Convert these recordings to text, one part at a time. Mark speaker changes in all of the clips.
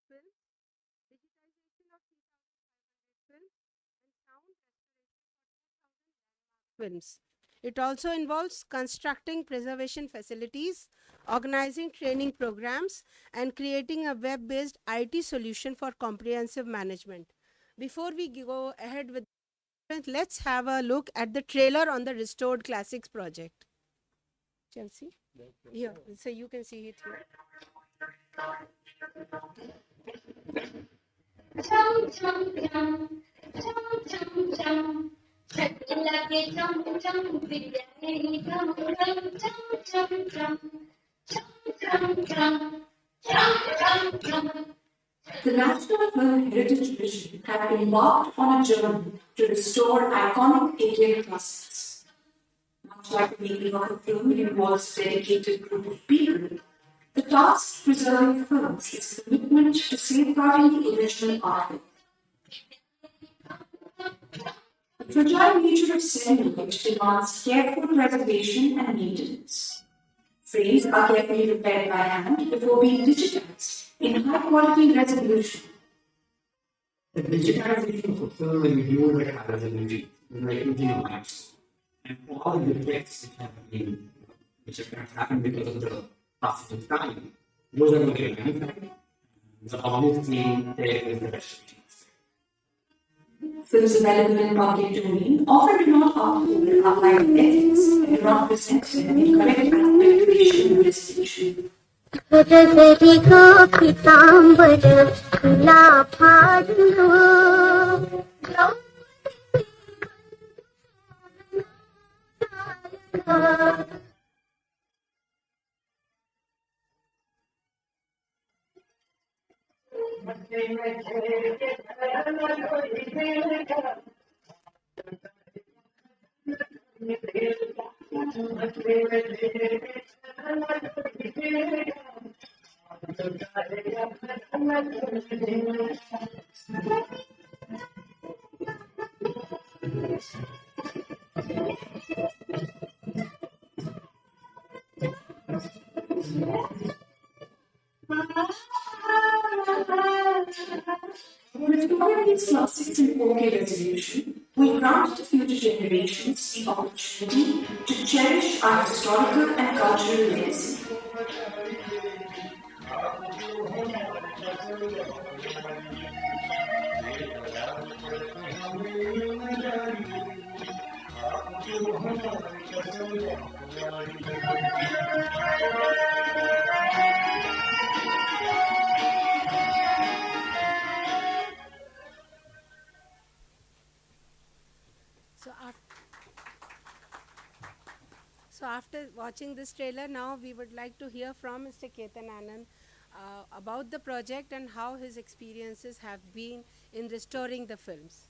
Speaker 1: films, digitization of 3,500 films, and sound restoration for 2,000 films. It also involves constructing preservation facilities, organizing training programs, and creating a web based IT solution for comprehensive management. Before we go ahead with let's have a look at the trailer on the Restored Classics project. Chelsea? Here, so you can see it here. Chum chum chum, chum chum chum. Lage chum chum, biryani chum chum chum chum chum, chum chum chum, chum chum chum. The National Film Heritage Mission have embarked on a journey to restore iconic Indian classics. Much like the making of a film involves a dedicated group of people, the task preserving films is a commitment to safeguarding the original artwork. The fragile nature of cinema demands careful preservation and maintenance. Frames are carefully repaired by hand before being digitized in high-quality resolution. The digitization of film will remove the resolution, using lights, and all the defects which have happened because of the passage of time, those are going to be magnified. The obviously there is the restriction. Films available in public domain often do not uphold applied ethics and do not present them in correct aspect ratio and distinction. Restoring these classics in 4K resolution will grant to future generations the opportunity to cherish our historical and cultural legacy. So after watching this trailer, now we would like to hear from Mr. Ketan Anand about the project and how his experiences have been in restoring the films.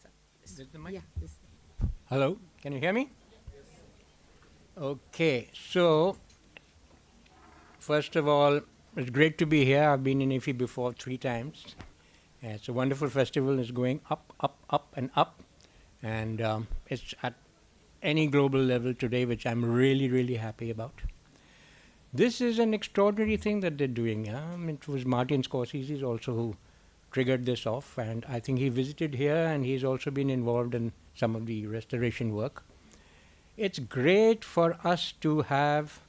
Speaker 1: So,
Speaker 2: Is it the mic?
Speaker 1: yeah,
Speaker 2: Hello, can you hear me? Okay, so first of all, it's great to be here. I've been in IFFI before 3 times. It's a wonderful festival. It's going up, up, up, and up. And it's at any global level today, which I'm really, really happy about. This is an extraordinary thing that they're doing. It was Martin Scorsese also who triggered this off. And I think he visited here and he's also been involved in some of the restoration work. It's great for us to have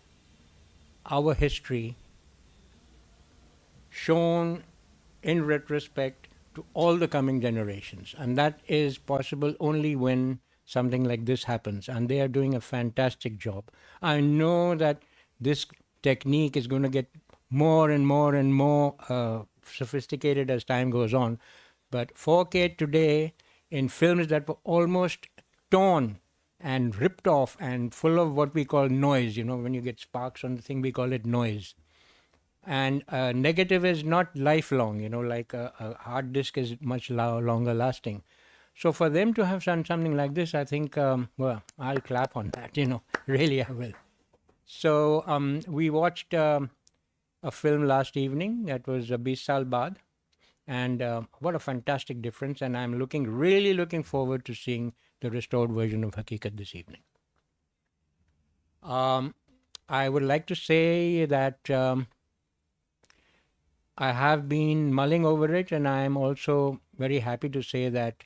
Speaker 2: our history shown in retrospect to all the coming generations. And that is possible only when something like this happens. And they are doing a fantastic job. I know that this technique is going to get more and more and more sophisticated as time goes on. But 4K today in films that were almost torn and ripped off and full of what we call noise, when you get sparks on the thing, we call it noise. And negative is not lifelong, like a hard disk is much longer lasting. So for them to have done something like this, I think, well, I'll clap on that, really I will. So we watched a film last evening that was 20 Saal Baad. And what a fantastic difference. And I'm really looking forward to seeing the restored version of Hakikat this evening. I would like to say that I have been mulling over it, and I am also very happy to say that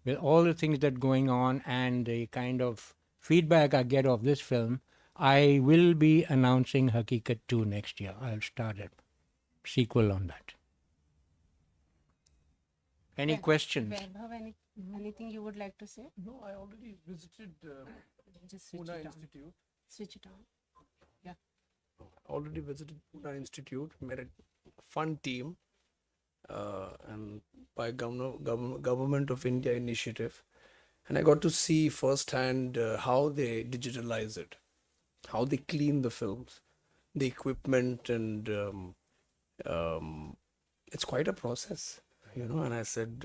Speaker 2: with all the things that are going on and the kind of feedback I get of this film, I will be announcing Hakikat 2 next year. I'll start a sequel on that. Any questions?
Speaker 3: Vaibhav, anything you would like to say?
Speaker 4: No, I already visited
Speaker 3: Just switch
Speaker 4: Pune
Speaker 3: it on.
Speaker 4: Institute.
Speaker 3: Switch it on.
Speaker 4: Already visited Pune Institute. Met a fun team, and by government of India initiative, and I got to see firsthand how they digitalize it, how they clean the films, the equipment, and it's quite a process, you know. And I said,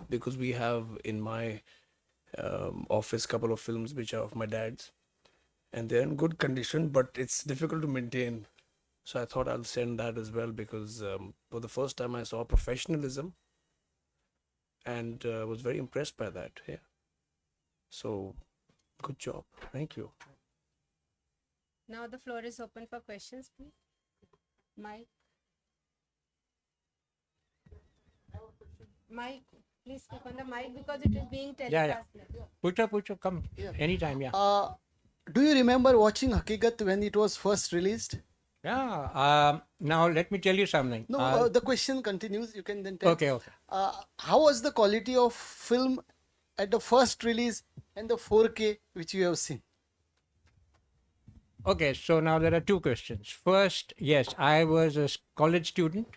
Speaker 4: because we have in my office couple of films which are of my dad's, and they're in good condition, but it's difficult to maintain. So I thought I'll send that as well, because for the first time I saw professionalism, and was very impressed by that. Yeah. So good job. Thank you.
Speaker 3: Now the floor is open for questions, please. Mike. Mike, please speak on the mic because it is being
Speaker 2: Yeah.
Speaker 3: telecast.
Speaker 2: Pucha, come.
Speaker 5: Yeah.
Speaker 2: Anytime, yeah.
Speaker 5: Do you remember watching Hakikat when it was first released?
Speaker 2: Yeah. Now, let me tell you something.
Speaker 5: No, the question continues. You can then tell.
Speaker 2: Okay.
Speaker 5: How was the quality of film at the first release and the 4K which you have seen?
Speaker 2: Okay, so now there are two questions. First, yes, I was a college student,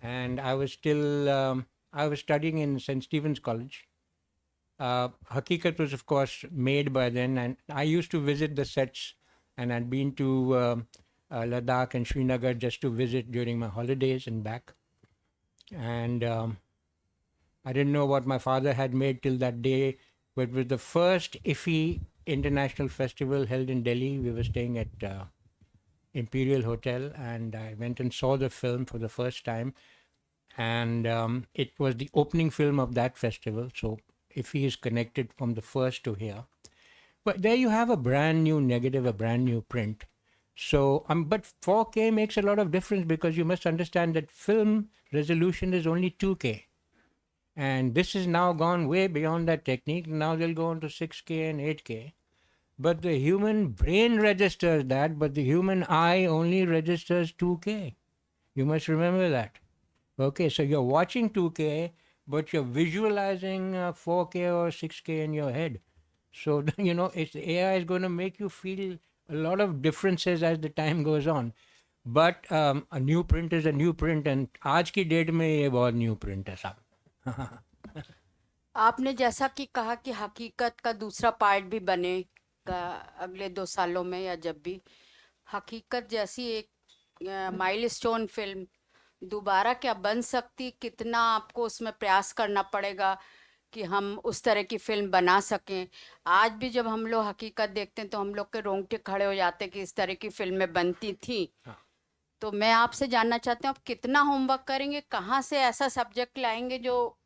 Speaker 2: and I was still I was studying in St. Stephen's College. Hakikat was, of course, made by then, and I used to visit the sets, and I'd been to Ladakh and Srinagar just to visit during my holidays and back. And I didn't know what my father had made till that day, but it was the first IFFI International Festival held in Delhi. We were staying at Imperial Hotel, and I went and saw the film for the first time. And it was the opening film of that festival. So IFFI is connected from the first to here. But there you have a brand new negative, a brand new print. So, but 4K makes a lot of difference, because you must understand that film resolution is only 2K. And this has now gone way beyond that technique. Now they'll go on to 6K and 8K. But the human brain registers that, but the human eye only registers 2K. You must remember that. Okay, so you're watching 2K, but you're visualizing 4K or 6K in your head. So, you know, AI is going to make you feel a lot of differences as the time goes on. But a new print is a new print, and आज की date में ये बहुत new print है साहब.
Speaker 6: आपने जैसा कि कहा कि हकीकत का दूसरा पार्ट भी बनेगा अगले 2 सालों में या जब भी, हकीकत जैसी एक माइलस्टोन फिल्म दोबारा क्या बन सकती, कितना आपको उसमें प्रयास करना पड़ेगा कि हम उस तरह की फिल्म बना सकें? आज भी जब हम लोग हकीकत देखते हैं तो हम लोग के रोंगटे खड़े हो जाते हैं कि इस तरह की फिल्में बनती थी. तो मैं आपसे जानना चाहती हूँ आप कितना होमवर्क करेंगे, कहाँ से ऐसा सब्जेक्ट लाएंगे जो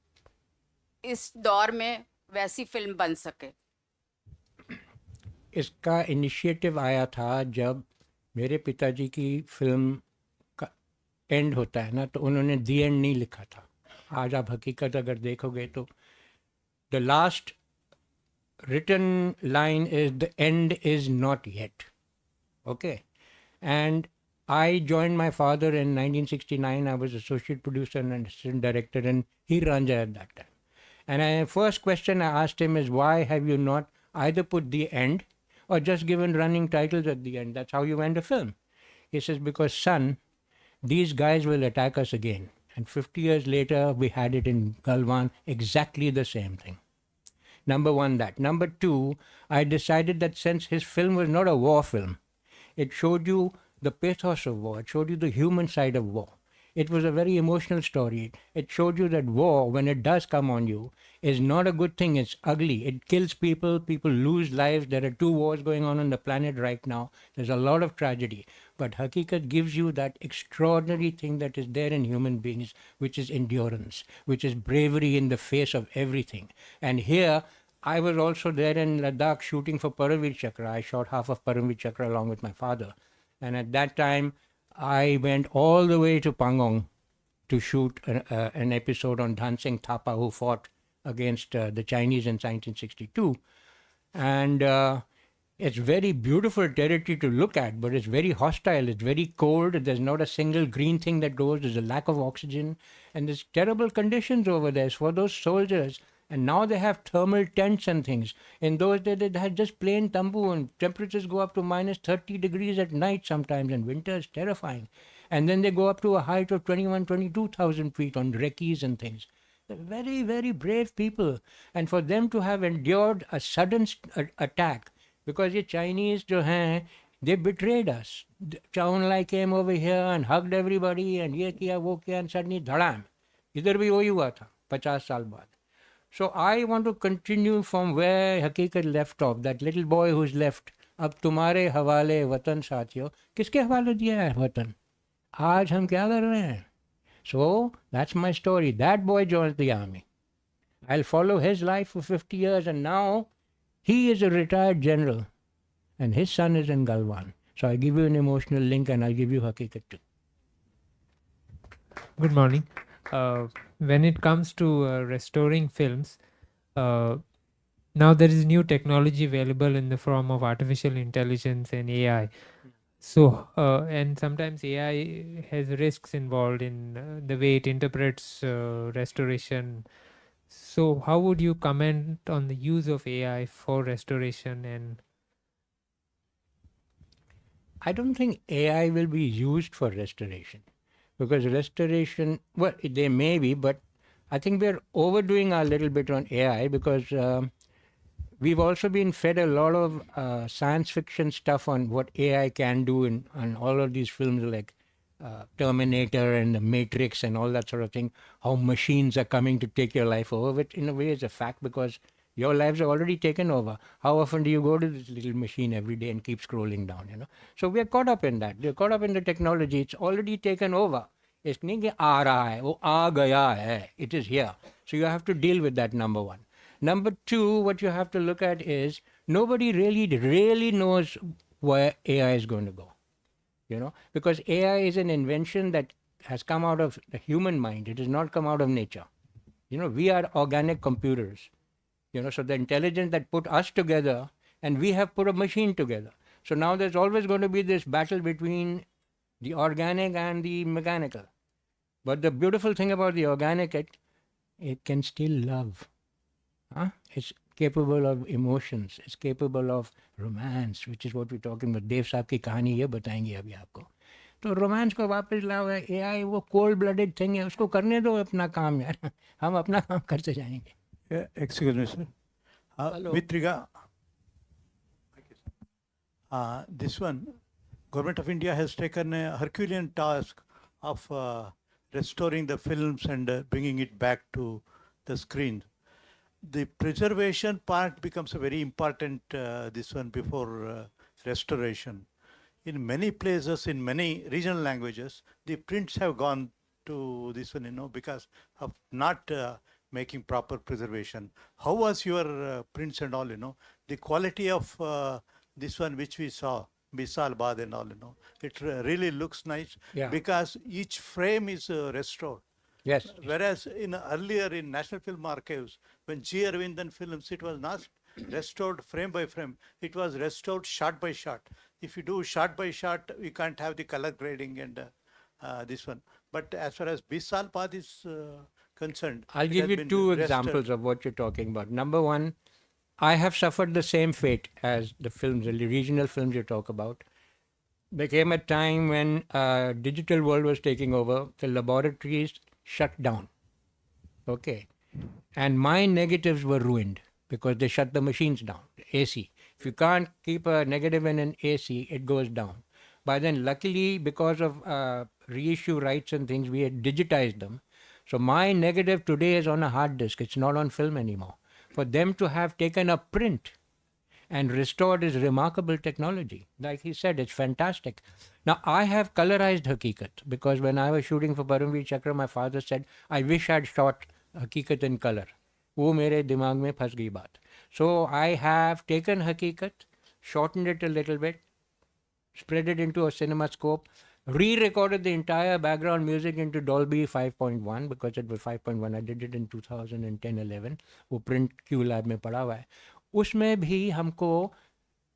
Speaker 6: इस दौर में वैसी फिल्म बन सके?
Speaker 2: इसका इनिशिएटिव आया था जब मेरे पिताजी की फिल्म का एंड होता है ना, तो उन्होंने दी एंड नहीं लिखा था. आज आप हकीकत अगर देखोगे तो the last written line is the end is not yet. Okay, and I joined my father in 1969. I was associate producer and assistant director in Hiranja at that time. And the first question I asked him is, why have you not either put the end or just given running titles at the end? That's how you end a film. He says, because son, these guys will attack us again. And 50 years later, we had it in Galwan, exactly the same thing. Number one, that. Number two, I decided that since his film was not a war film, it showed you the pathos of war. It showed you the human side of war. It was a very emotional story. It showed you that war, when it does come on you, is not a good thing. It's ugly. It kills people. People lose lives. There are 2 wars going on the planet right now. There's a lot of tragedy. But Hakikat gives you that extraordinary thing that is there in human beings, which is endurance, which is bravery in the face of everything. And here, I was also there in Ladakh shooting for Paramveer Chakra. I shot half of Paramveer Chakra along with my father. And at that time, I went all the way to Pangong to shoot an episode on Dhan Singh Thapa, who fought against the Chinese in 1962. And it's very beautiful territory to look at, but it's very hostile. It's very cold. There's not a single green thing that grows. There's a lack of oxygen. And there's terrible conditions over there for those soldiers. And now they have thermal tents and things. In those days, they had just plain tambu, and temperatures go up to minus 30 degrees at night sometimes, and winter is terrifying. And then they go up to a height of 22,000 feet on recce's and things. They're very, very brave people. And for them to have endured a sudden attack, because the Chinese, jo hain, they betrayed us. Chow Enlai came over here and hugged everybody and ye kiya, wo kiya, and suddenly dhadam. Idhar bhi wahi hua tha, 50 saal baad. So I want to continue from where Hakikat left off. That little boy who's left. अब तुम्हारे हवाले वतन साथियों, किसके हवाले दिया है वतन? आज हम क्या कर रहे हैं? So that's my story. That boy joined the army. I'll follow his life for 50 years, and now he is a retired general and his son is in Galwan. So I give you an emotional link, and I'll give you Hakikat too.
Speaker 7: Good morning. When it comes to restoring films, now there is new technology available in the form of artificial intelligence and AI. So, and sometimes AI has risks involved in the way it interprets restoration. So, how would you comment on the use of AI for restoration? And
Speaker 2: I don't think AI will be used for restoration, because restoration, well, they may be, but I think we're overdoing a little bit on AI, because we've also been fed a lot of science fiction stuff on what AI can do in all of these films like Terminator and The Matrix and all that sort of thing, how machines are coming to take your life over, which in a way is a fact, because your lives are already taken over. How often do you go to this little machine every day and keep scrolling down, you know? So we are caught up in that. We're caught up in the technology. It's already taken over. It's नहीं कि आ रहा है, वो आ गया है. It is here. So you have to deal with that, number one. Number two, what you have to look at is nobody really knows where AI is going to go. You know, because AI is an invention that has come out of the human mind. It has not come out of nature. You know, we are organic computers. You know, so the intelligence that put us together, and we have put a machine together. So now there's always going to be this battle between the organic and the mechanical. But the beautiful thing about the organic, it can still love. It's capable of emotions. It's capable of romance, which is what we're talking about. Dev साहब की कहानी ये बताएंगे अभी आपको. तो romance को वापस लाओ. AI वो कोल्ड ब्लडेड थिंग है, उसको करने दो अपना काम यार. हम अपना काम करते जाएंगे.
Speaker 8: Excuse me, sir. With regard, this one, Government of India has taken a Herculean task of restoring the films and bringing it back to the screen. The preservation part becomes a very important this one before restoration. In many places, in many regional languages, the prints have gone to this one, you know, because of not making proper preservation. How was your prints and all, you know? The quality of this one which we saw, Misal Bad and all, you know, it really looks nice, because each frame is restored.
Speaker 2: Yes.
Speaker 8: Whereas in earlier in National Film Archives, when G. Arvindan films, it was not restored frame by frame. It was restored shot by shot. If you do shot by shot, you can't have the color grading and this one. But as far as Bisal Path is concerned,
Speaker 2: I'll give you two examples of what you're talking about. Number one, I have suffered the same fate as the films, the regional films you talk about. There came a time when digital world was taking over, the laboratories shut down. Okay. And my negatives were ruined because they shut the machines down, AC. If you can't keep a negative in an AC, it goes down. By then, luckily, because of reissue rights and things, we had digitized them. So my negative today is on a hard disk. It's not on film anymore. For them to have taken a print and restored is remarkable technology. Like he said, it's fantastic. Now, I have colorized Hakikat because when I was shooting for Paramveer Chakra, my father said, I wish I'd shot Hakikat in color. वो मेरे दिमाग में फंस गई बात. So I have taken Hakikat, shortened it a little bit, spread it into a cinema scope, re-recorded the entire background music into Dolby 5.1 because it was 5.1. I did it in 2010-11. वो print Q lab में पड़ा हुआ है. उसमें भी हमको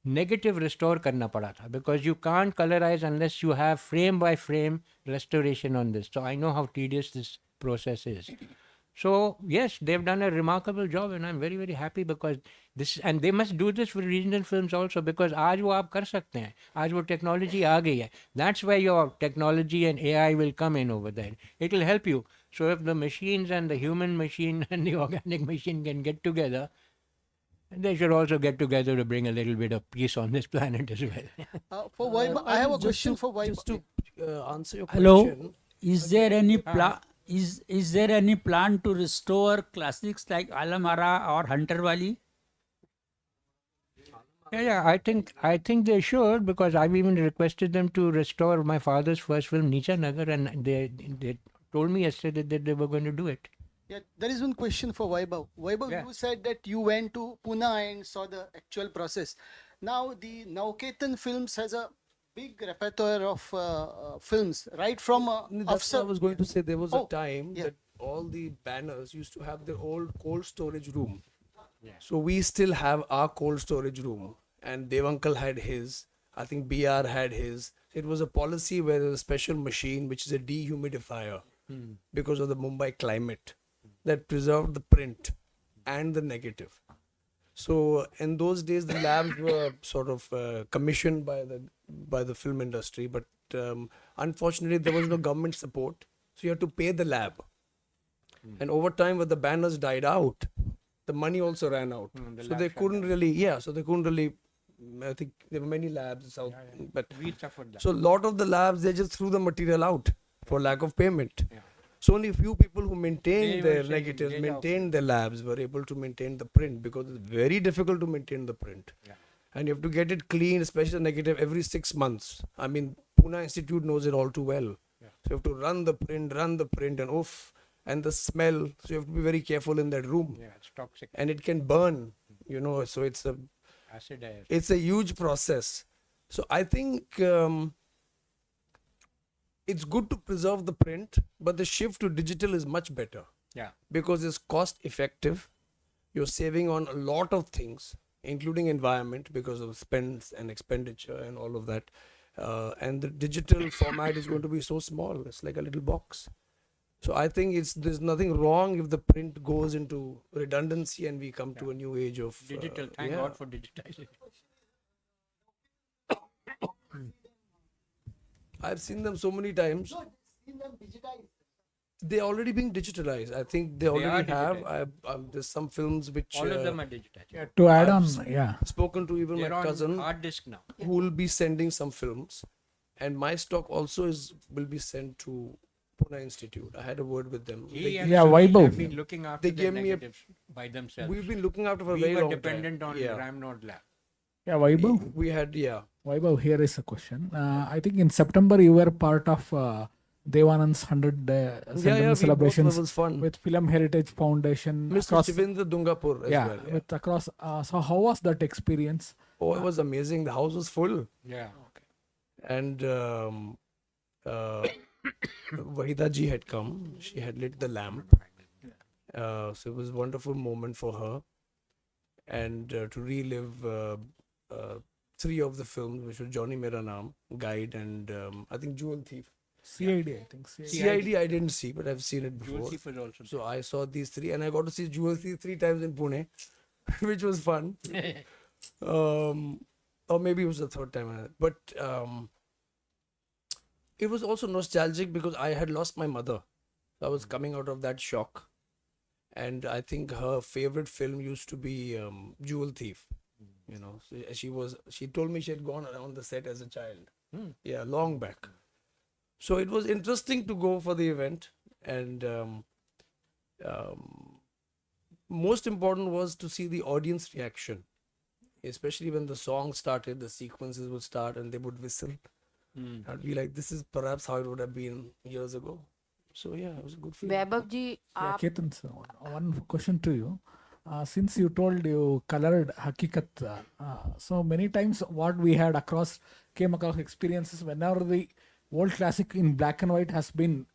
Speaker 2: negative restore करना पड़ा था because you can't colorize unless you have frame by frame restoration on this. So I know how tedious this process is. So yes, they've done a remarkable job, and I'm very, very happy because this, and they must do this for regional films also because आज वो आप कर सकते हैं, आज वो technology आ गई है. That's where your technology and AI will come in over there. It will help you. So if the machines and the human machine and the organic machine can get together, they should also get together to bring a little bit of peace on this planet as well.
Speaker 5: For Vaibhav, I have a
Speaker 4: just
Speaker 5: question
Speaker 4: to-
Speaker 5: for Vaibhav.
Speaker 4: Just to answer your
Speaker 9: Hello.
Speaker 4: question.
Speaker 9: Is there any plan? Is there any plan to restore classics like Alamara or Hunter Valley?
Speaker 2: Yeah, I think they should because I've even requested them to restore my father's first film, Nicha Nagar, and they told me yesterday that they were going to do it.
Speaker 5: Yeah, there is one question for Vaibhav. Vaibhav,
Speaker 2: Yeah.
Speaker 5: you said that you went to Pune and saw the actual process. Now, the Nauketan Films has a big repertoire of films, right from
Speaker 4: That's what I was going to say. There was
Speaker 5: Oh,
Speaker 4: a time
Speaker 5: yeah.
Speaker 4: that all the banners used to have their old cold storage room. So we still have our cold storage room, and Dev Uncle had his. I think BR had his. It was a policy where there's a special machine which is a dehumidifier because of the Mumbai climate that preserved the print and the negative. So in those days, the labs were sort of commissioned by the film industry, but unfortunately, there was no government support, so you had to pay the lab. And over time, when the banners died out, the money also ran out. So they couldn't really, so they couldn't really. I think there were many labs out, but
Speaker 2: We suffered that.
Speaker 4: so a lot of the labs they just threw the material out for lack of payment. So only a few people who maintained
Speaker 2: They
Speaker 4: their
Speaker 2: were saying,
Speaker 4: negatives,
Speaker 2: "Get out."
Speaker 4: maintained their labs, were able to maintain the print because it's very difficult to maintain the print. And you have to get it clean, especially the negative, every 6 months. I mean, Pune Institute knows it all too well. So you have to run the print, and oof, and the smell. So you have to be very careful in that room.
Speaker 2: Yeah, it's toxic.
Speaker 4: And it can burn, so
Speaker 2: Acid air.
Speaker 4: it's a huge process. So I think it's good to preserve the print, but the shift to digital is much better
Speaker 2: Yeah.
Speaker 4: because it's cost effective. You're saving on a lot of things, including environment because of spends and expenditure and all of that. And the digital format is going to be so small. It's like a little box. So I think there's nothing wrong if the print goes into redundancy and we come to a new age of
Speaker 2: Digital. Thank God for digitization.
Speaker 4: I've seen them so many times. They're already being digitalized. I think they already have. There's some films which
Speaker 2: All of them are digitized.
Speaker 10: To add
Speaker 4: I've
Speaker 10: on, yeah.
Speaker 4: spoken to even
Speaker 2: They're
Speaker 4: my
Speaker 2: on
Speaker 4: cousin
Speaker 2: hard disk now.
Speaker 4: who will be sending some films, and my stock also will be sent to Pune Institute. I had a word with them.
Speaker 2: He and
Speaker 10: Yeah,
Speaker 2: Sunil
Speaker 10: Vaibhav.
Speaker 2: have been looking after
Speaker 4: They
Speaker 2: their
Speaker 4: gave me a-
Speaker 2: negatives by themselves.
Speaker 4: We've been looking after for a
Speaker 2: We
Speaker 4: very
Speaker 2: were
Speaker 4: long
Speaker 2: dependent
Speaker 4: time.
Speaker 2: on Ramnod Lab.
Speaker 10: Yeah, Vaibhav.
Speaker 4: We had
Speaker 10: Vaibhav, here is a question. I think in September you were part of Devanand's 100 centennial celebrations
Speaker 4: was fun.
Speaker 10: with Film Heritage Foundation
Speaker 4: Mr.
Speaker 10: across.
Speaker 4: Shivendra Dungapur as
Speaker 10: Yeah,
Speaker 4: well. Yeah.
Speaker 10: with across. So how was that experience?
Speaker 4: Oh, it was amazing. The house was full.
Speaker 2: Yeah.
Speaker 4: And Wahida ji had come. She had lit the lamp. So it was a wonderful moment for her. And to relive 3 of the films, which were Johnny Mera Naam, Guide, and I think Jewel Thief.
Speaker 10: CID, I think.
Speaker 4: CID I didn't see, but I've seen it
Speaker 2: Jewel
Speaker 4: before.
Speaker 2: Thief was also
Speaker 4: So I saw these 3, and I got to see Jewel Thief 3 times in Pune, which was fun. Or maybe it was the 3rd time. But it was also nostalgic because I had lost my mother. I was coming out of that shock. And I think her favorite film used to be Jewel Thief. So she told me she had gone on the set as a child. Yeah, long back. So it was interesting to go for the event. And most important was to see the audience reaction. Especially when the song started, the sequences would start and they would whistle. I'd be like, this is perhaps how it would have been years ago. So yeah, it was a good feeling.
Speaker 6: Vaibhav ji
Speaker 10: Yeah,
Speaker 6: आप
Speaker 10: Ketan, sir, one question to you. Since you told you colored Hakikat, so many times what we had came across experiences whenever the old classic in black and white has been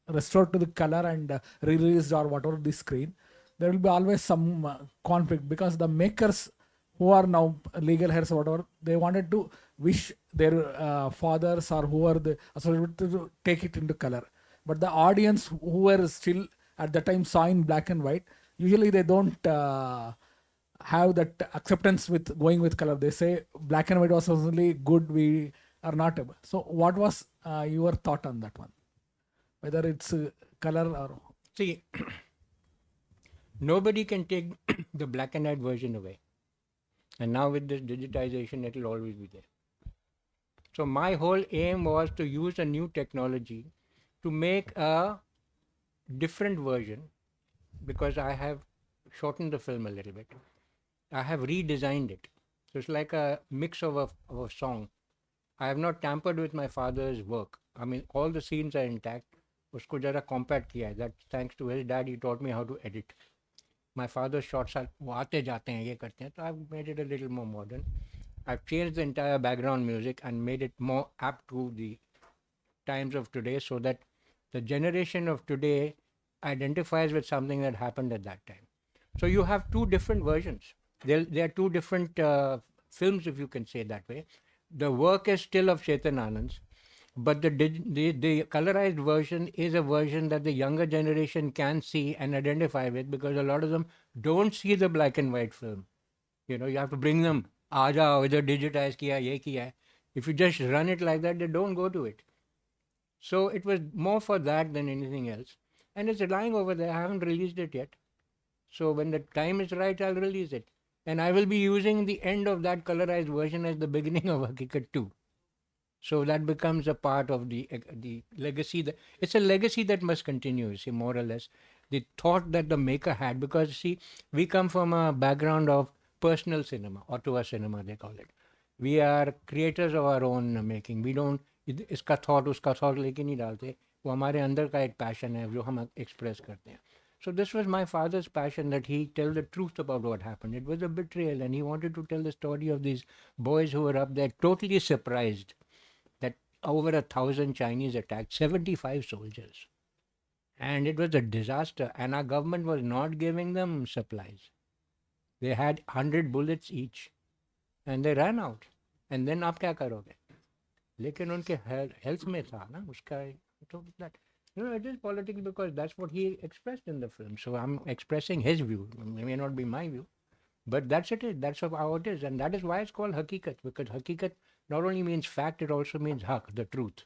Speaker 10: restored to the color and re-released or whatever the screen, there will be always some conflict, because the makers who are now legal heirs or whatever, they wanted to wish their fathers or who are the associated to take it into color. But the audience who were still at the time saw in black and white, usually they don't have that acceptance with going with color. They say black and white was only good, we are not able. So what was your thought on that one? Whether it's color or...
Speaker 2: See, nobody can take the black and white version away. And now with this digitization, it will always be there. So my whole aim was to use a new technology to make a different version, because I have shortened the film a little bit. I have redesigned it. So it's like a mix of a song. I have not tampered with my father's work. I mean, all the scenes are intact. Usko jara compact kiya hai. That's thanks to his dad. He taught me how to edit. My father's shots are वो आते जाते हैं ये करते हैं, so I've made it a little more modern. I've changed the entire background music and made it more apt to the times of today, so that the generation of today identifies with something that happened at that time. So you have two different versions. There are two different films, if you can say that way. The work is still of Chetan Anand's, but the colorized version is a version that the younger generation can see and identify with, because a lot of them don't see the black and white film. You know, you have to bring them, aa jao, idhar digitize kiya, ye kiya hai. If you just run it like that, they don't go to it. So it was more for that than anything else. And it's lying over there. I haven't released it yet. So when the time is right, I'll release it. And I will be using the end of that colorized version as the beginning of Hakikat 2. So that becomes a part of the legacy. It's a legacy that must continue, see, more or less. The thought that the maker had, because, see, we come from a background of personal cinema, auteur cinema, they call it. We are creators of our own making. We don't, iska thought, uska thought लेके नहीं डालते. वो हमारे अंदर का एक passion है, जो हम express करते हैं. So this was my father's passion, that he tell the truth about what happened. It was a betrayal, and he wanted to tell the story of these boys who were up there totally surprised that over 1,000 Chinese attacked 75 soldiers. And it was a disaster, and our government was not giving them supplies. They had 100 bullets each, and they ran out. And then आप क्या करोगे? लेकिन उनके health में था ना उसका, that. You know, it is politics, because that's what he expressed in the film. So I'm expressing his view. It may not be my view, but that's it. That's how it is. And that is why it's called Hakikat, because Hakikat not only means fact, it also means haq, the truth.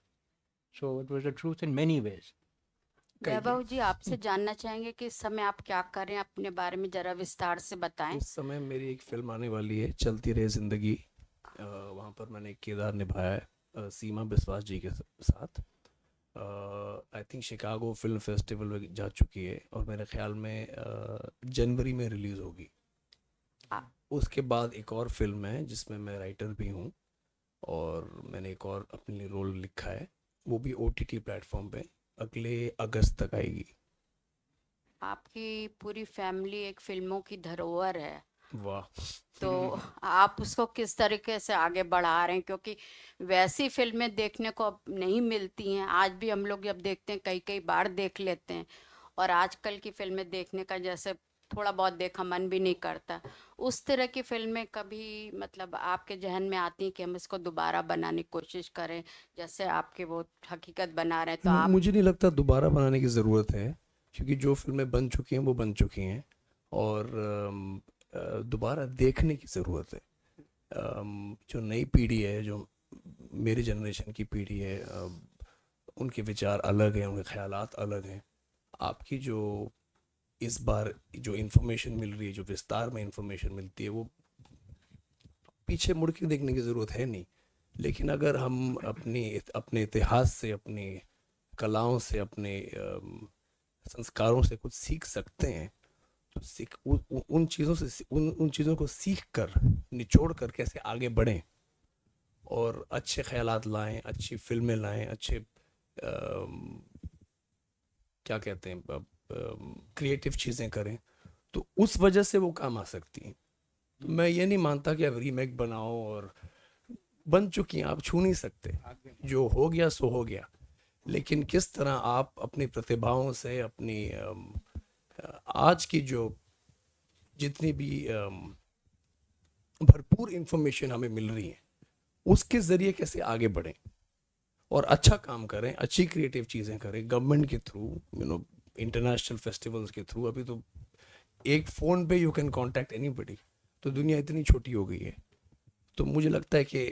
Speaker 2: So it was the truth in many ways.
Speaker 6: वैभव जी, आपसे जानना चाहेंगे कि इस समय आप क्या कर रहे हैं, अपने बारे में जरा विस्तार से बताएं.
Speaker 4: इस समय मेरी एक फिल्म आने वाली है, चलती रहे जिंदगी. वहाँ पर मैंने एक किरदार निभाया है सीमा बिस्वास जी के साथ. I think Chicago film festival में जा चुकी है, और मेरे ख्याल में जनवरी में रिलीज़ होगी. उसके बाद एक और फिल्म है जिसमें मैं राइटर भी हूँ, और मैंने एक और अपने लिए रोल लिखा है. वो भी OTT प्लेटफॉर्म पे अगले अगस्त तक आएगी.
Speaker 6: आपकी पूरी फैमिली एक फिल्मों की धरोहर है.
Speaker 4: वाह.
Speaker 6: तो आप उसको किस तरीके से आगे बढ़ा रहे हैं, क्योंकि वैसी फिल्में देखने को अब नहीं मिलती हैं. आज भी हम लोग जब देखते हैं कई बार देख लेते हैं, और आजकल की फिल्में देखने का जैसे थोड़ा बहुत देखा मन भी नहीं करता. उस तरह की फिल्में कभी मतलब आपके जहन में आती हैं कि हम इसको दोबारा बनाने की कोशिश करें, जैसे आपके वो हकीकत बना रहे हैं? तो आप...
Speaker 4: मुझे नहीं लगता दोबारा बनाने की ज़रूरत है, क्योंकि जो फिल्में बन चुकी हैं वो बन चुकी हैं, और दोबारा देखने की ज़रूरत है. जो नई पीढ़ी है, जो मेरी जनरेशन की पीढ़ी है, उनके विचार अलग हैं, उनके ख्यालात अलग हैं. आपकी जो इस बार जो इन्फॉर्मेशन मिल रही है, जो विस्तार में इन्फॉर्मेशन मिलती है, वो पीछे मुड़ के देखने की ज़रूरत है नहीं. लेकिन अगर हम अपने इतिहास से, अपनी कलाओं से, अपने संस्कारों से कुछ सीख सकते हैं, तो उन चीज़ों को सीख कर, निचोड़ कर कैसे आगे बढ़ें और अच्छे ख्यालात लाएं, अच्छी फिल्में लाएं, अच्छे क्या कहते हैं, क्रिएटिव चीज़ें करें, तो उस वजह से वो काम आ सकती हैं. तो मैं ये नहीं मानता कि अब रीमेक बनाओ और बन चुकी हैं, आप छू नहीं सकते, जो हो गया सो हो गया। लेकिन किस तरह आप अपनी प्रतिभाओं से अपनी आज की जो जितनी भी भरपूर इंफॉर्मेशन हमें मिल रही है उसके ज़रिए कैसे आगे बढ़ें और अच्छा काम करें, अच्छी क्रिएटिव चीज़ें करें, गवर्नमेंट के थ्रू, इंटरनेशनल फेस्टिवल्स के थ्रू। अभी तो एक फ़ोन पे यू कैन कांटेक्ट एनीबॉडी, तो दुनिया इतनी छोटी हो गई है। तो मुझे लगता है कि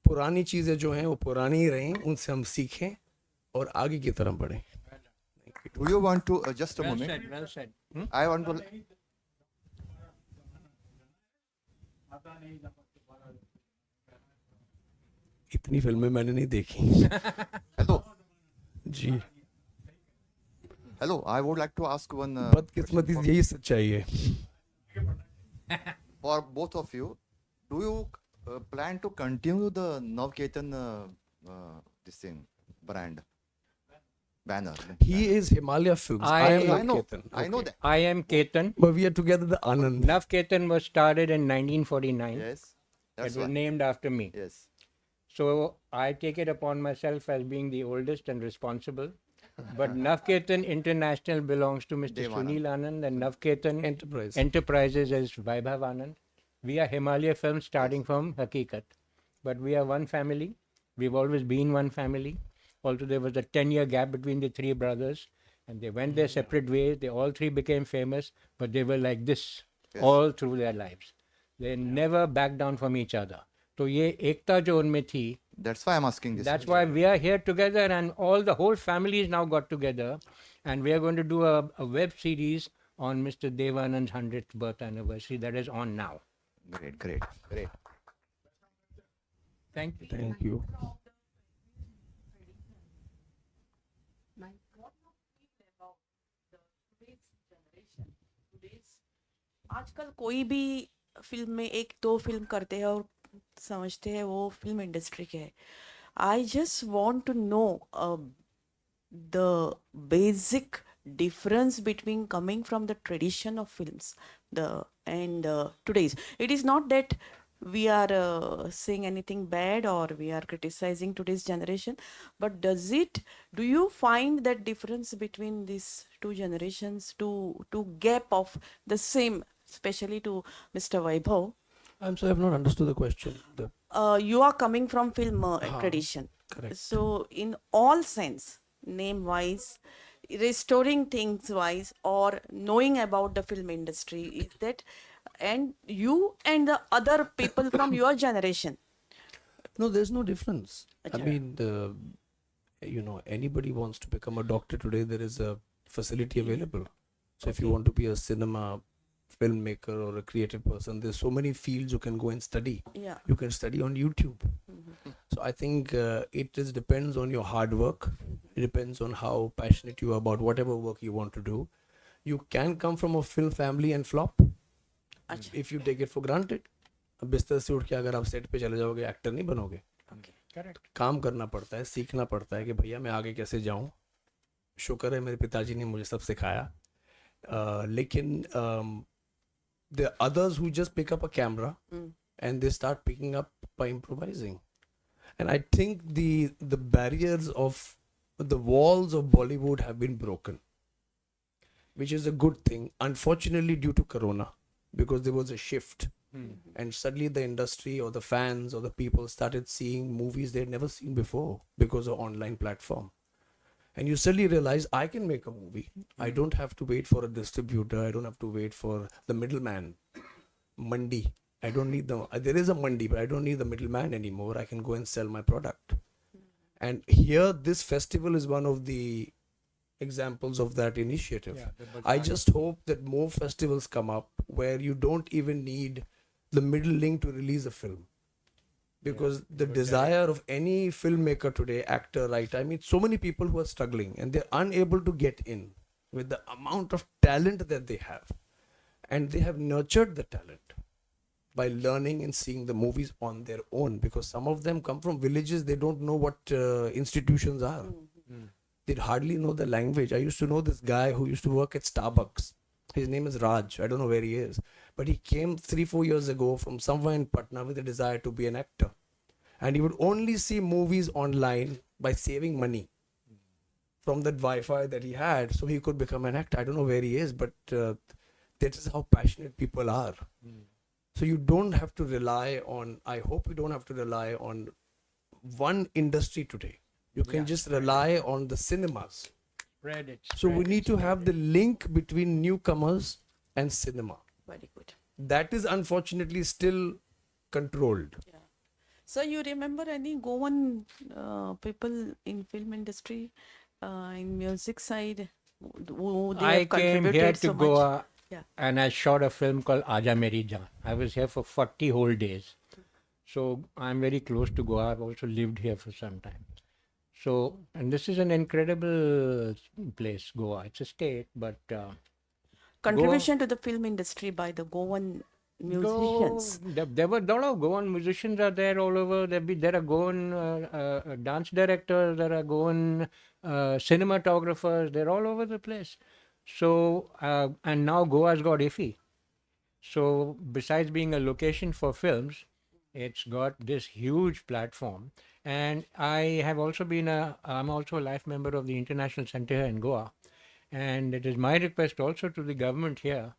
Speaker 4: पुरानी चीज़ें जो हैं वो पुरानी ही रहें, उनसे हम सीखें और आगे की तरफ बढ़ें।
Speaker 11: Do you want to just a
Speaker 2: Well
Speaker 11: moment?
Speaker 2: said, well said.
Speaker 11: I want to.
Speaker 4: इतनी फिल्में मैंने नहीं देखी।
Speaker 11: Hello,
Speaker 4: ji,
Speaker 11: hello. I would like to ask one
Speaker 4: बदकिस्मती से यही सच्चाई है।
Speaker 11: for both of you. Do you plan to continue the Navketan this thing brand banner?
Speaker 4: He is Himalaya Films. I am
Speaker 11: I know.
Speaker 4: Ketan.
Speaker 11: I know
Speaker 4: Okay.
Speaker 11: that.
Speaker 2: I am Ketan.
Speaker 4: But we are together the Anand.
Speaker 2: Nav Ketan was started in 1949.
Speaker 11: Yes,
Speaker 2: It
Speaker 11: that's
Speaker 2: was
Speaker 11: why.
Speaker 2: named after me.
Speaker 11: Yes.
Speaker 2: So I take it upon myself as being the oldest and responsible. But Navketan International belongs to Mr.
Speaker 11: Devanand.
Speaker 2: Sunil Anand, and Navketan
Speaker 4: Enterprise.
Speaker 2: Enterprises is Vaibhav Anand. We are Himalaya Films starting from Hakikat. But we are one family. We've always been one family. Although there was a 10-year gap between the three brothers, and they went their separate ways. They all three became famous, but they were like this
Speaker 11: Yes.
Speaker 2: all through their lives. They never backed down from each other. तो ये एकता जो उनमें थी,
Speaker 11: That's why I'm asking this.
Speaker 2: that's why we are here together, and the whole family is now got together, and we are going to do a web series on Mr. Devanand's 100th birth anniversary that is on now.
Speaker 11: Great, great, great.
Speaker 2: Thank you.
Speaker 4: Thank you.
Speaker 12: आजकल कोई भी film में एक दो film करते हैं और समझते हैं वो फिल्म इंडस्ट्री के है. I just want to know the basic difference between coming from the tradition of films and today's. It is not that we are saying anything bad or we are criticizing today's generation, but do you find that difference between these two generations, to gap of the same, especially to Mr. Vaibhav?
Speaker 4: I'm sorry, I've not understood the question.
Speaker 12: You are coming from film tradition.
Speaker 4: Correct.
Speaker 12: So in all sense, name wise, restoring things wise, or knowing about the film industry, is that, and you and the other people from your generation?
Speaker 4: No, there's no difference. I
Speaker 12: Acha.
Speaker 4: mean, anybody wants to become a doctor today, there is a facility available. So if you want to be a cinema filmmaker or a creative person, there's so many fields you can go and study.
Speaker 12: Yeah.
Speaker 4: You can study on YouTube. So I think it just depends on your hard work. It depends on how passionate you are about whatever work you want to do. You can come from a film family and flop
Speaker 12: Acha.
Speaker 4: if you take it for granted. अब बिस्तर से उठ के अगर आप set पे चले जाओगे, एक्टर नहीं बनोगे.
Speaker 2: Correct.
Speaker 4: काम करना पड़ता है, सीखना पड़ता है कि भैया मैं आगे कैसे जाऊं. शुक्र है मेरे पिताजी ने मुझे सब सिखाया. लेकिन there are others who just pick up a camera and they start picking up by improvising. And I think the barriers of the walls of Bollywood have been broken, which is a good thing. Unfortunately, due to Corona, because there was a shift, and suddenly the industry or the fans or the people started seeing movies they'd never seen before because of online platform. And you suddenly realize I can make a movie. I don't have to wait for a distributor. I don't have to wait for the middleman. Mandi. I don't need there is a mandi, but I don't need the middleman anymore. I can go and sell my product. And here, this festival is one of the examples of that initiative.
Speaker 2: Yeah,
Speaker 4: I just hope that more festivals come up where you don't even need the middle link to release a film. Because the desire of any filmmaker today, actor, writer, I mean, so many people who are struggling and they're unable to get in with the amount of talent that they have. And they have nurtured the talent by learning and seeing the movies on their own. Because some of them come from villages, they don't know what institutions are. They hardly know the language. I used to know this guy who used to work at Starbucks. His name is Raj. I don't know where he is. But he came 3-4 years ago from somewhere in Patna with a desire to be an actor. and he would only see movies online by saving money from that Wi-Fi that he had, so he could become an actor. I don't know where he is, but that is how passionate people are. So you don't have to rely on. I hope you don't have to rely on one industry today. You can just rely on the cinemas.
Speaker 2: Spread it.
Speaker 4: So we need to have the link between newcomers and cinema.
Speaker 12: Very good.
Speaker 4: That is unfortunately still controlled.
Speaker 12: So you remember any Goan people in film industry, in music side, who they
Speaker 2: I
Speaker 12: have
Speaker 2: came
Speaker 12: contributed
Speaker 2: here to
Speaker 12: so much?
Speaker 2: Goa
Speaker 12: Yeah.
Speaker 2: and I shot a film called Aja Meri Jaan. I was here for 40 whole days. So I'm very close to Goa. I've also lived here for some time. So, and this is an incredible place, Goa. It's a state, but
Speaker 12: Contribution to the film industry by the Goan musicians.
Speaker 2: There were a lot of Goan musicians are there all over. There are Goan dance directors. There are Goan cinematographers. They're all over the place. So and now Goa's got IFFI. So besides being a location for films, it's got this huge platform. And I have also I'm also a life member of the International Center here in Goa. And it is my request also to the government here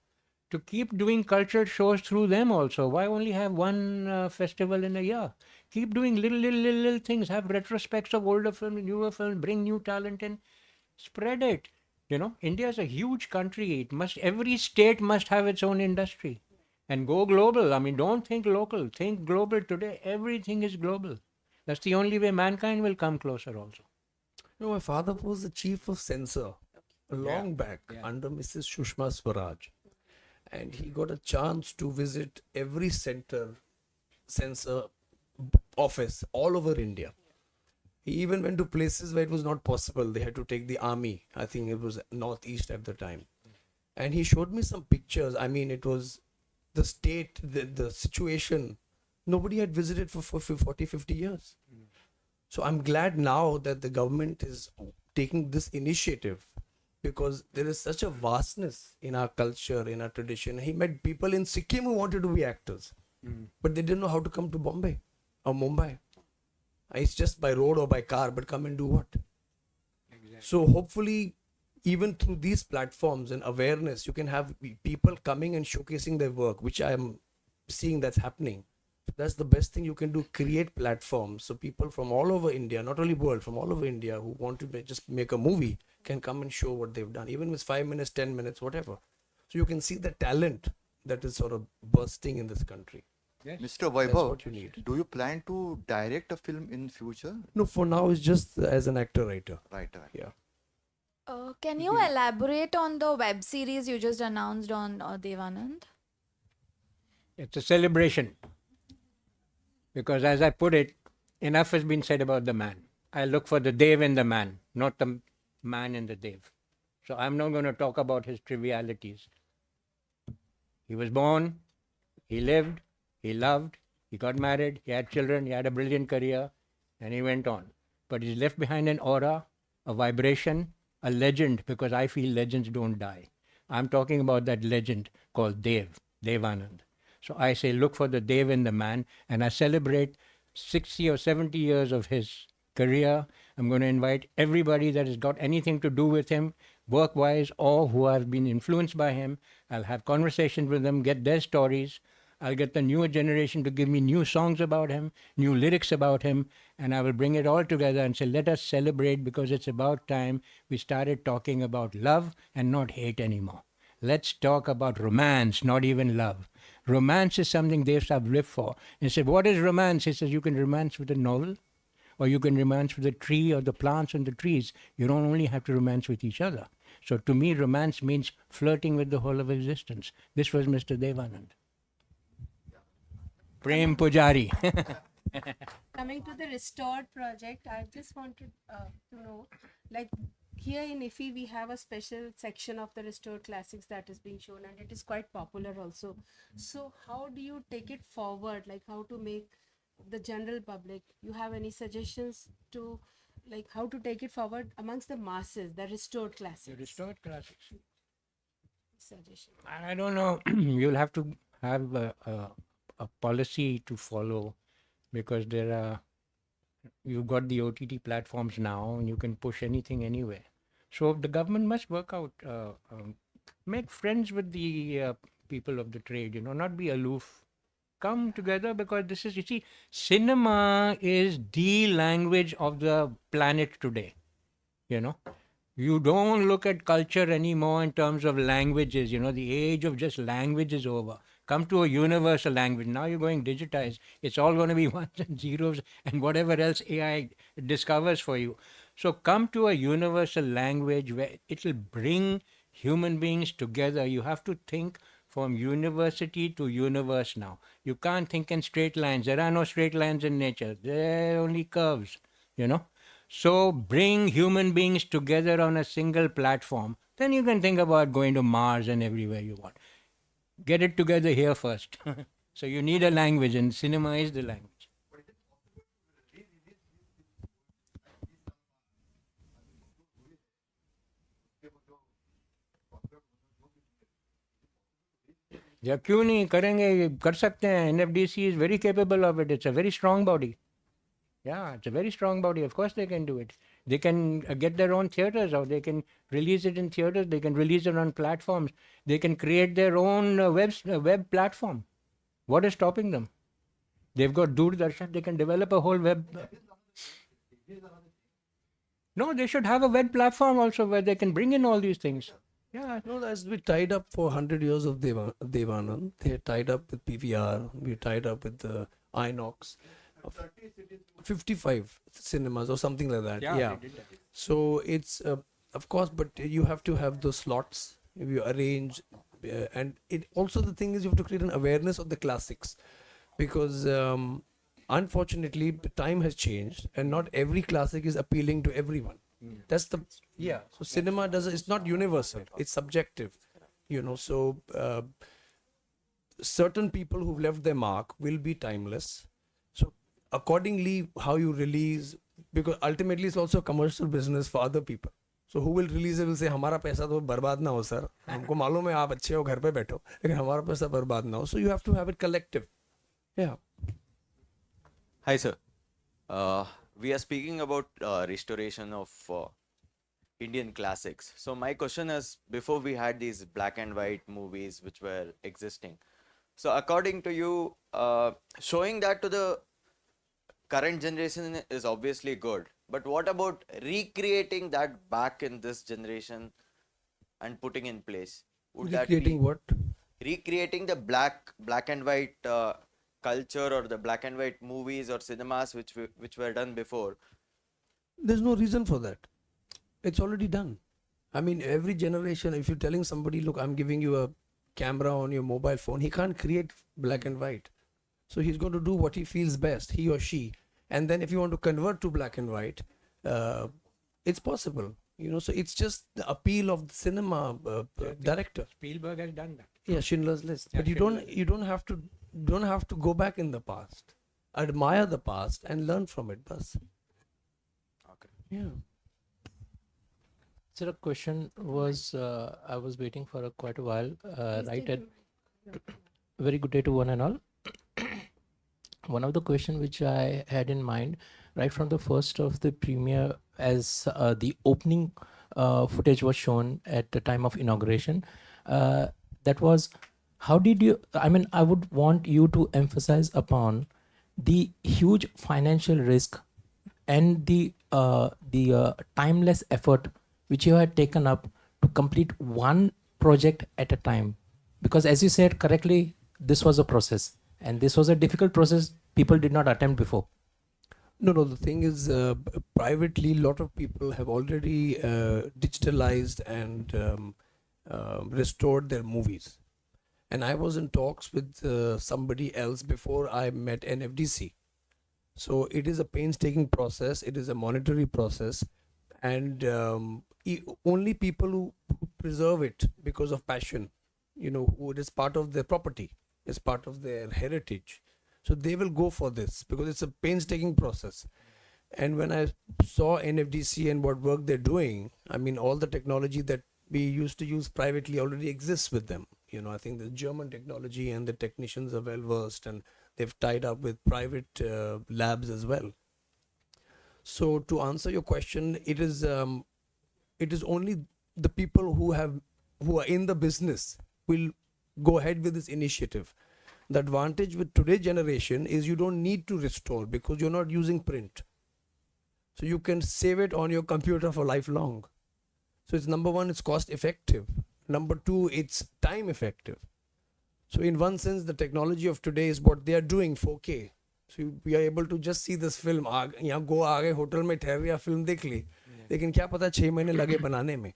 Speaker 2: to keep doing cultural shows through them also. Why only have one festival in a year? Keep doing little things. Have retrospects of older films, newer films, bring new talent in, spread it. You know, India is a huge country. Every state must have its own industry and go global. I mean, don't think local, think global today. Everything is global. That's the only way mankind will come closer also.
Speaker 4: You know, my father was the chief of censor long back under Mrs. Shushma Swaraj. And he got a chance to visit every censor office all over India. He even went to places where it was not possible. They had to take the army. I think it was northeast at the time. And he showed me some pictures. I mean, it was the state, the situation. Nobody had visited for 40, 50 years. So I'm glad now that the government is taking this initiative, because there is such a vastness in our culture, in our tradition. He met people in Sikkim who wanted to be actors, but they didn't know how to come to Bombay or Mumbai. It's just by road or by car, but come and do what? Exactly. So hopefully, even through these platforms and awareness, you can have people coming and showcasing their work, which I am seeing that's happening. That's the best thing you can do, create platforms. So people from all over India, not only world, from all over India who want to just make a movie can come and show what they've done, even with 5 minutes, 10 minutes, whatever. So you can see the talent that is sort of bursting in this country.
Speaker 11: Mr.
Speaker 4: That's
Speaker 11: Vaibhav,
Speaker 4: what you need.
Speaker 11: do you plan to direct a film in future?
Speaker 4: No, for now it's just as an actor-writer.
Speaker 11: Right.
Speaker 4: Yeah.
Speaker 1: Can you elaborate on the web series you just announced on Devanand?
Speaker 2: It's a celebration. Because as I put it, enough has been said about the man. I look for the Dev in the man, not the man in the Dev. So I'm not going to talk about his trivialities. He was born, he lived, he loved, he got married, he had children, he had a brilliant career, and he went on. But he's left behind an aura, a vibration, a legend, because I feel legends don't die. I'm talking about that legend called Devanand. So I say, look for the Dev in the man, and I celebrate 60 or 70 years of his career. I'm going to invite everybody that has got anything to do with him, work-wise, or who have been influenced by him. I'll have conversations with them, get their stories. I'll get the newer generation to give me new songs about him, new lyrics about him, and I will bring it all together and say, let us celebrate, because it's about time we started talking about love and not hate anymore. Let's talk about romance, not even love. Romance is something Dev Sahib lived for. And he said, what is romance? He says, you can romance with a novel, or you can romance with a tree or the plants and the trees. You don't only have to romance with each other. So to me, romance means flirting with the whole of existence. This was Mr. Devanand. Prem Pujari.
Speaker 3: Coming to the restored project, I just wanted to know, like here in IFFI, we have a special section of the restored classics that is being shown, and it is quite popular also. So how do you take it forward? Like how to make the general public? You have any suggestions to, like, how to take it forward amongst the masses, the restored classics?
Speaker 2: The restored classics.
Speaker 3: Suggestion.
Speaker 2: I don't know. You'll have to have a policy to follow, because there are You've got the OTT platforms now, and you can push anything anywhere. So the government must work out, make friends with the people of the trade. Not be aloof. Come together, because this is, you see, cinema is the language of the planet today. You know, you don't look at culture anymore in terms of languages. The age of just language is over. Come to a universal language. Now you're going digitized. It's all going to be ones and zeros and whatever else AI discovers for you. So come to a universal language where it'll bring human beings together. You have to think from university to universe now. You can't think in straight lines. There are no straight lines in nature. There are only curves, you know. So bring human beings together on a single platform. Then you can think about going to Mars and everywhere you want. Get it together here first. So you need a language, and cinema is the language. या क्यों नहीं करेंगे, ये कर सकते हैं. NFDC is very capable of it. It's a very strong body. Yeah, it's a very strong body. Of course they can do it. They can get their own theaters, or they can release it in theaters. They can release it on platforms. They can create their own web platform. What is stopping them? They've got Doordarshan. They can develop a whole web. No, they should have a web platform also where they can bring in all these things. Yeah.
Speaker 4: No, that's we tied up for 100 years of Devanand. They tied up with PVR. We tied up with the Inox. 55 cinemas or something like that. Yeah.
Speaker 2: They did that.
Speaker 4: So it's of course, but you have to have those slots. If you arrange, and it also, the thing is, you have to create an awareness of the classics, because unfortunately the time has changed and not every classic is appealing to everyone. That's the So cinema it's not universal. It's subjective. So certain people who've left their mark will be timeless. So accordingly, how you release, because ultimately it's also a commercial business for other people. So who will release it will say, हमारा पैसा तो बर्बाद ना हो sir, हमको मालूम है आप अच्छे हो घर पे बैठो, लेकिन हमारा पैसा बर्बाद ना हो. So you have to have it collective. Yeah.
Speaker 13: Hi, sir. We are speaking about restoration of Indian classics. So my question is, before we had these black and white movies which were existing. So according to you, showing that to the current generation is obviously good. But what about recreating that back in this generation and putting in place? Would
Speaker 4: Recreating what?
Speaker 13: Recreating the black and white culture, or the black and white movies or cinemas which were done before?
Speaker 4: There's no reason for that. It's already done. I mean, every generation, if you're telling somebody, look, I'm giving you a camera on your mobile phone, he can't create black and white. So he's going to do what he feels best, he or she. And then if you want to convert to black and white, it's possible. So it's just the appeal of the cinema director.
Speaker 2: Spielberg has done that.
Speaker 4: Yeah, Schindler's List.
Speaker 2: Yeah,
Speaker 4: But you don't have to go back in the past. Admire the past and learn from it, bas.
Speaker 13: Okay.
Speaker 4: Yeah.
Speaker 14: Sir, a question was, I was waiting for quite a while. Right at very good day to one and all. One of the question which I had in mind, right from the first of the premiere, as the opening footage was shown at the time of inauguration, that was, how did you, I would want you to emphasize upon the huge financial risk and the timeless effort which you had taken up to complete one project at a time. Because as you said correctly, this was a process, and this was a difficult process people did not attempt before.
Speaker 4: No, the thing is, privately, a lot of people have already digitalized and restored their movies. And I was in talks with somebody else before I met NFDC. So it is a painstaking process, it is a monetary process, and only people who preserve it because of passion, who it is part of their property, it's part of their heritage. So they will go for this because it's a painstaking process. And when I saw NFDC and what work they're doing, all the technology that we used to use privately already exists with them. I think the German technology and the technicians are well versed, and they've tied up with private labs as well. So to answer your question, it is only the people who are in the business will go ahead with this initiative. The advantage with today's generation is you don't need to restore because you're not using print. So you can save it on your computer for lifelong. So it's number one, it's cost effective. Number two, it's time effective. So in one sense, the technology of today is what they are doing 4K. So we are able to just see this film. यहाँ go आ गए hotel में ठहर गया film देख ली. लेकिन क्या पता 6 महीने लगे बनाने में.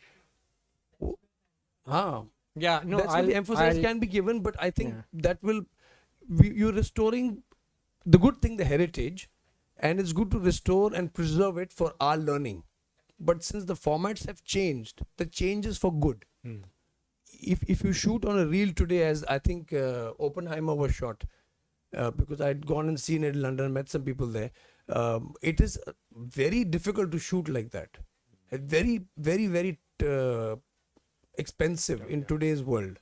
Speaker 4: हाँ.
Speaker 2: Yeah, no,
Speaker 4: That's why the emphasis
Speaker 2: I'll-
Speaker 4: can be given, but I think that will, you're restoring the good thing, the heritage, and it's good to restore and preserve it for our learning. But since the formats have changed, the change is for good. If you shoot on a reel today, as I think Oppenheimer was shot, because I'd gone and seen it in London, met some people there, it is very difficult to shoot like that. Very, very, very expensive in today's world.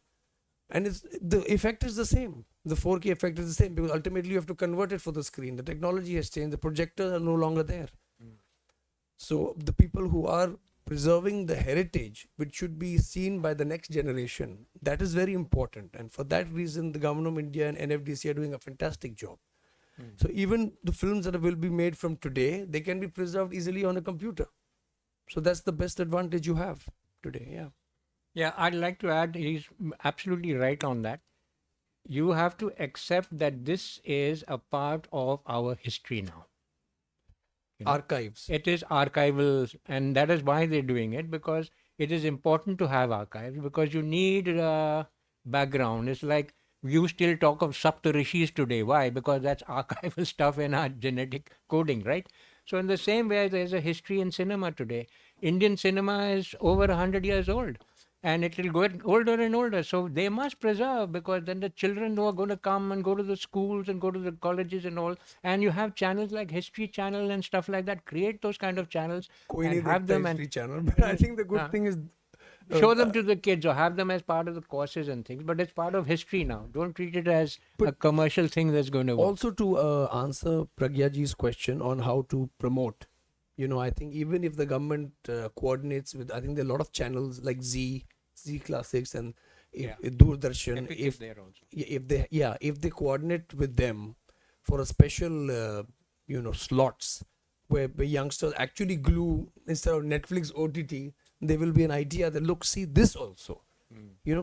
Speaker 4: And the effect is the same. The 4K effect is the same because ultimately you have to convert it for the screen. The technology has changed. The projectors are no longer there. So the people who are preserving the heritage, which should be seen by the next generation, that is very important. And for that reason, the Government of India and NFDC are doing a fantastic job. So even the films that will be made from today, they can be preserved easily on a computer. So that's the best advantage you have today. Yeah.
Speaker 2: Yeah, I'd like to add, he's absolutely right on that. You have to accept that this is a part of our history now.
Speaker 4: Archives.
Speaker 2: It is archival, and that is why they're doing it, because it is important to have archives, because you need background. It's like you still talk of Saptarishis today. Why? Because that's archival stuff in our genetic coding, right? So in the same way, there's a history in cinema today. Indian cinema is over 100 years old. And it will go older and older. So they must preserve, because then the children who are going to come and go to the schools and go to the colleges and all, and you have channels like History Channel and stuff like that, create those kind of channels and have them and
Speaker 4: History Channel. But I think the good thing is
Speaker 2: show them to the kids or have them as part of the courses and things. But it's part of history now. Don't treat it as a commercial thing that's going to work.
Speaker 4: Also to answer Pragyaji's question on how to promote, I think even if the government coordinates with, I think there are a lot of channels like Z Classics and Doordarshan, if they coordinate with them for a special slots where youngsters actually glue instead of Netflix OTT, there will be an idea that look, see this also,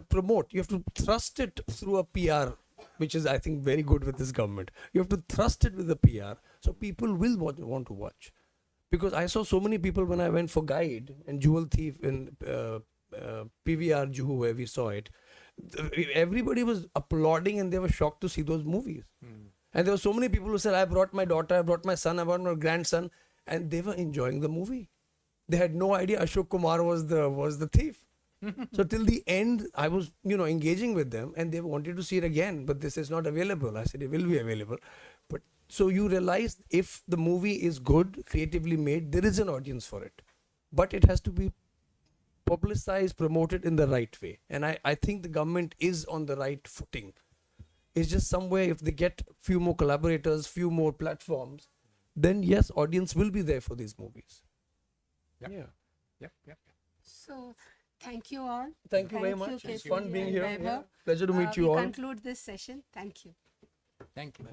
Speaker 4: promote. You have to thrust it through a PR, which is I think very good with this government. You have to thrust it with a PR so people will want to watch. Because I saw so many people when I went for Guide and Jewel Thief in PVR Juhu, where we saw it, everybody was applauding and they were shocked to see those movies. And there were so many people who said, I brought my daughter, I brought my son, I brought my grandson, and they were enjoying the movie. They had no idea Ashok Kumar was the thief. So till the end, I was engaging with them, and they wanted to see it again, but this is not available. I said it will be available. But so you realize if the movie is good, creatively made, there is an audience for it, but it has to be publicized, promoted in the right way. And I think the government is on the right footing. It's just somewhere if they get few more collaborators, few more platforms, then yes, audience will be there for these movies.
Speaker 2: Yeah.
Speaker 3: So thank you all.
Speaker 4: Thank you very much. It's fun being here.
Speaker 3: Vaibhav.
Speaker 4: Yeah. Pleasure to meet you all.
Speaker 3: We conclude this session. Thank you.
Speaker 2: Thank you.